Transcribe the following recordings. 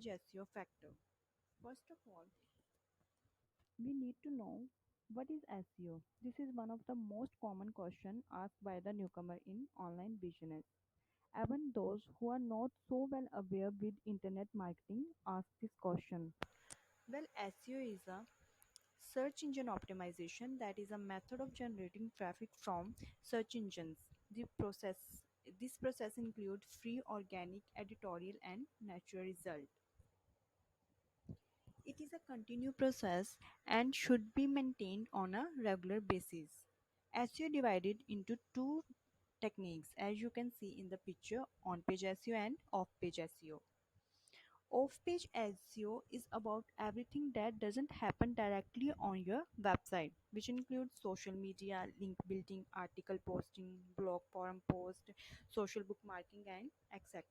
SEO factor. First of all, we need to know what is SEO. This is one of the most common questions asked by the newcomer in online business. Even those who are not so well aware with internet marketing ask this question. Well, SEO is a search engine optimization, that is a method of generating traffic from search engines. This process includes free, organic, editorial, and natural result. It is a continuous process and should be maintained on a regular basis. SEO divided into two techniques, as you can see in the picture: on-page SEO and off-page SEO. Off-page SEO is about everything that doesn't happen directly on your website, which includes social media, link building, article posting, blog forum post, social bookmarking, and etc.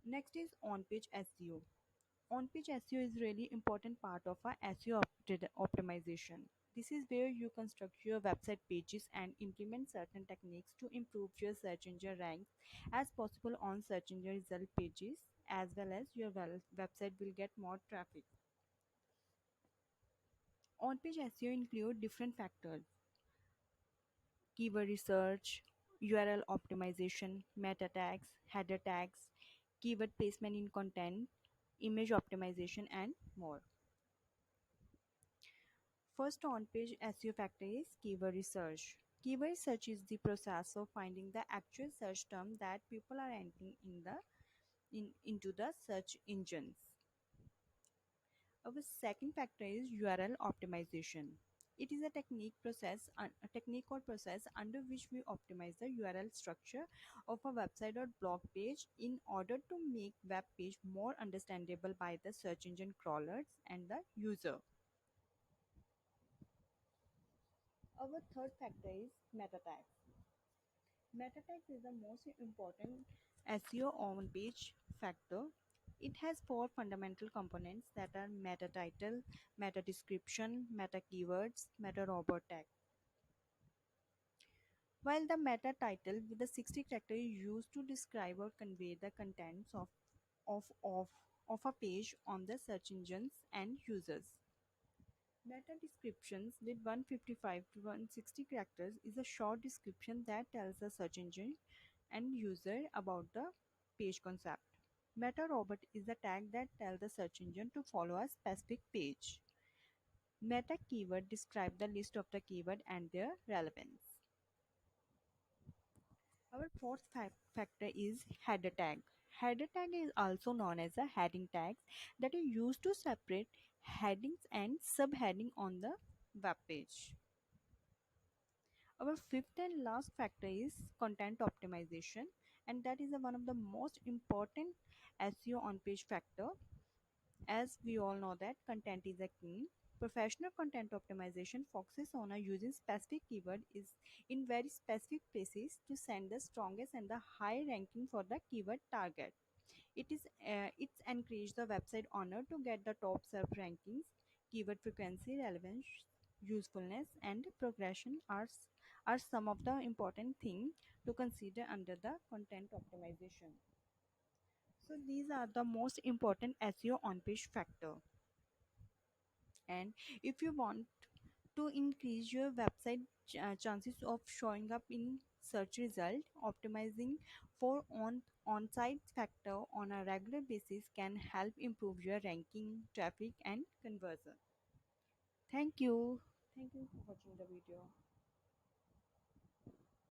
Next is on-page SEO. On-page SEO is really important part of our SEO optimization. This is where you construct your website pages and implement certain techniques to improve your search engine ranks as possible on search engine result pages, as well as your website will get more traffic. On-page SEO include different factors: keyword research, URL optimization, meta tags, header tags, keyword placement in content, image optimization, and more. First on-page SEO factor is keyword research. Keyword research is the process of finding the actual search term that people are entering into the search engines. Our second factor is URL optimization. It is a technique or process under which we optimize the URL structure of a website or blog page in order to make web page more understandable by the search engine crawlers and the user. Our third factor is meta tags. Meta tags is the most important SEO on-page factor. It has four fundamental components that are meta title, meta description, meta keywords, meta robot tag. While the meta title with the 60 characters is used to describe or convey the contents of a page on the search engines and users. Meta descriptions with 155 to 160 characters is a short description that tells the search engine and user about the page concept. Meta robot is a tag that tells the search engine to follow a specific page. Meta keyword describe the list of the keyword and their relevance. Our fourth factor is header tag. Header tag is also known as a heading tags that are used to separate headings and subheading on the web page. Our fifth and last factor is content optimization, and that is one of the most important SEO on page factor. As we all know that content is a king. Professional content optimization focuses on using specific keyword is in very specific places to send the strongest and the high ranking for the keyword target. It's encourage the website owner to get the top search rankings. Keyword frequency, relevance, usefulness, and progression are some of the important things to consider under the content optimization. So these are the most important SEO on page factor. And if you want to increase your website chances of showing up in search result, optimizing for on-site factor on a regular basis can help improve your ranking, traffic, and conversion. Thank you. Thank you for watching the video.